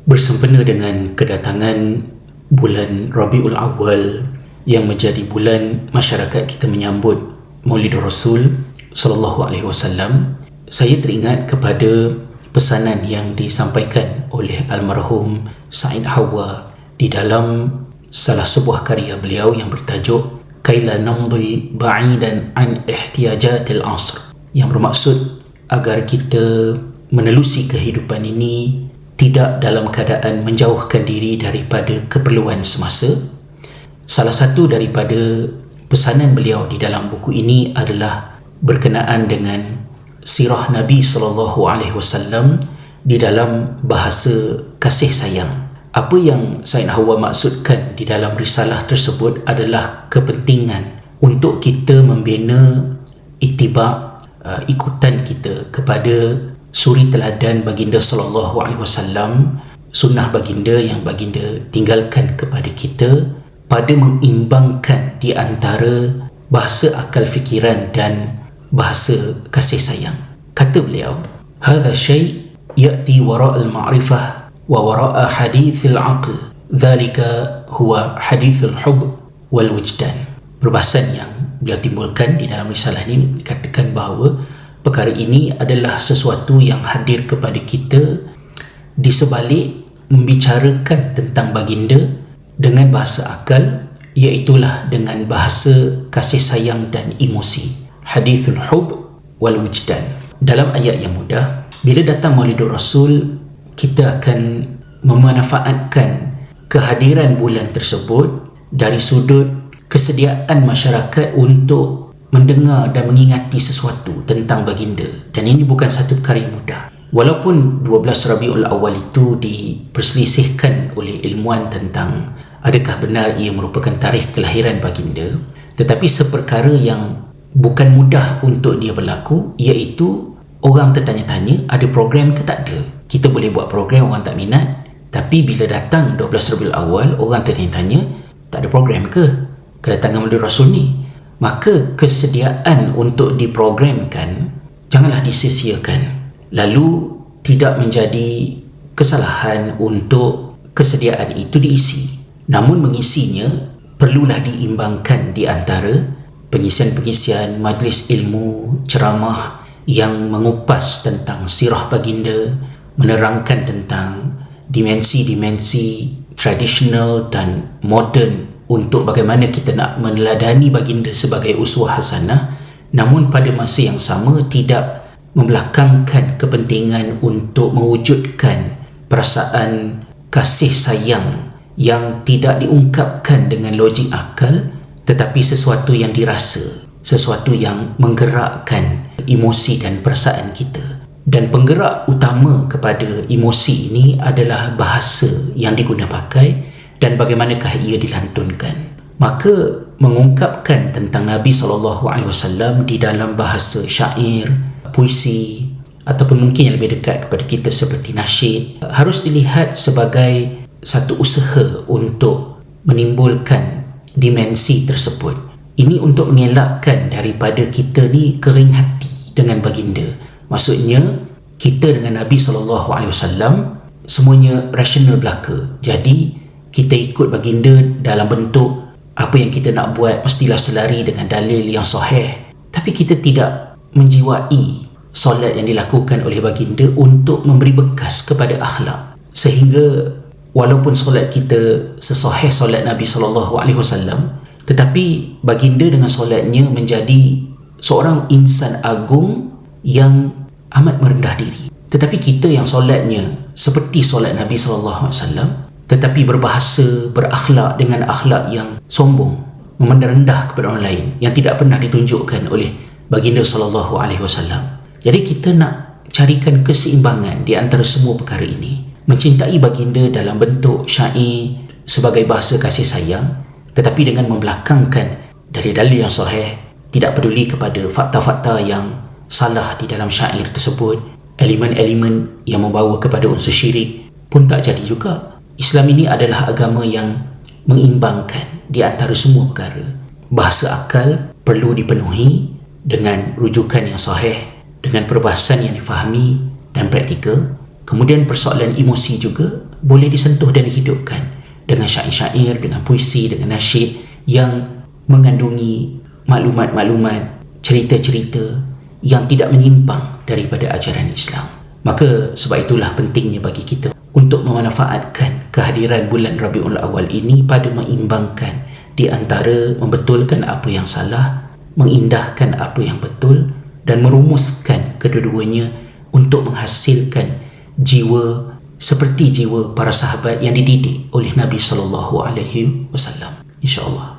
Bersempena dengan kedatangan bulan Rabiul Awal yang menjadi bulan masyarakat kita menyambut Maulid Rasul sallallahu alaihi wasallam, saya teringat kepada pesanan yang disampaikan oleh almarhum Said Hawa di dalam salah sebuah karya beliau yang bertajuk Kaila namdi ba'idan an ihtiyajatil asr, yang bermaksud agar kita menelusi kehidupan ini tidak dalam keadaan menjauhkan diri daripada keperluan semasa. Salah satu daripada pesanan beliau di dalam buku ini adalah berkenaan dengan sirah Nabi SAW di dalam bahasa kasih sayang. Apa yang Said Hawa maksudkan di dalam risalah tersebut adalah kepentingan untuk kita membina ikutan kita kepada suri teladan baginda sallallahu alaihi wasallam, sunnah baginda yang baginda tinggalkan kepada kita, pada mengimbangkan di antara bahasa akal fikiran dan bahasa kasih sayang. Kata beliau, "Hadha syai' ya'ti wara' al-ma'rifah wa wara' hadith al-'aql. Dhalika huwa hadith al-hub wal wujdan." Perbahasan yang beliau timbulkan di dalam risalah ini dikatakan bahawa perkara ini adalah sesuatu yang hadir kepada kita di sebalik membicarakan tentang baginda dengan bahasa akal, iaitulah dengan bahasa kasih sayang dan emosi. Hadithul hub wal wujdan. Dalam ayat yang mudah, bila datang Maulidur Rasul, kita akan memanfaatkan kehadiran bulan tersebut dari sudut kesediaan masyarakat untuk mendengar dan mengingati sesuatu tentang baginda. Dan ini bukan satu perkara yang mudah. Walaupun 12 Rabiul Awal itu diperselisihkan oleh ilmuwan tentang adakah benar ia merupakan tarikh kelahiran baginda, tetapi seperkara yang bukan mudah untuk dia berlaku, iaitu orang tertanya-tanya ada program ke tak ada. Kita boleh buat program, orang tak minat, tapi bila datang 12 Rabiul Awal, orang tertanya-tanya tak ada program ke kedatangan Maulid Rasul ni? Maka kesediaan untuk diprogramkan janganlah disia-siakan. Lalu tidak menjadi kesalahan untuk kesediaan itu diisi. Namun mengisinya perlulah diimbangkan di antara pengisian-pengisian majlis ilmu, ceramah yang mengupas tentang sirah baginda, menerangkan tentang dimensi-dimensi tradisional dan moden untuk bagaimana kita nak meneladani baginda sebagai uswah hasanah, namun pada masa yang sama tidak membelakangkan kepentingan untuk mewujudkan perasaan kasih sayang yang tidak diungkapkan dengan logik akal, tetapi sesuatu yang dirasa, sesuatu yang menggerakkan emosi dan perasaan kita. Dan penggerak utama kepada emosi ini adalah bahasa yang diguna pakai dan bagaimanakah ia dilantunkan. Maka mengungkapkan tentang Nabi SAW di dalam bahasa syair, puisi, ataupun mungkin yang lebih dekat kepada kita seperti nasyid, harus dilihat sebagai satu usaha untuk menimbulkan dimensi tersebut. Ini untuk mengelakkan daripada kita ni kering hati dengan baginda. Maksudnya kita dengan Nabi SAW semuanya rasional belaka. Jadi kita ikut baginda dalam bentuk apa yang kita nak buat mestilah selari dengan dalil yang sahih, tapi kita tidak menjiwai solat yang dilakukan oleh baginda untuk memberi bekas kepada akhlak, sehingga walaupun solat kita sesahih solat Nabi SAW, tetapi baginda dengan solatnya menjadi seorang insan agung yang amat merendah diri. Tetapi kita yang solatnya seperti solat Nabi SAW, tetapi berbahasa, berakhlak dengan akhlak yang sombong, memandang rendah kepada orang lain yang tidak pernah ditunjukkan oleh baginda SAW. Jadi kita nak carikan keseimbangan di antara semua perkara ini. Mencintai baginda dalam bentuk syair sebagai bahasa kasih sayang, tetapi dengan membelakangkan dalil-dalil yang sahih, tidak peduli kepada fakta-fakta yang salah di dalam syair tersebut, elemen-elemen yang membawa kepada unsur syirik pun tak jadi juga. Islam ini adalah agama yang mengimbangkan di antara semua perkara. Bahasa akal perlu dipenuhi dengan rujukan yang sahih, dengan perbahasan yang difahami dan praktikal. Kemudian persoalan emosi juga boleh disentuh dan dihidupkan dengan syair-syair, dengan puisi, dengan nasyid yang mengandungi maklumat-maklumat, cerita-cerita yang tidak menyimpang daripada ajaran Islam. Maka sebab itulah pentingnya bagi kita untuk memanfaatkan kehadiran bulan Rabiul Awal ini pada mengimbangkan di antara membetulkan apa yang salah, mengindahkan apa yang betul, dan merumuskan kedua-duanya untuk menghasilkan jiwa seperti jiwa para sahabat yang dididik oleh Nabi sallallahu alaihi wasallam, insya-Allah.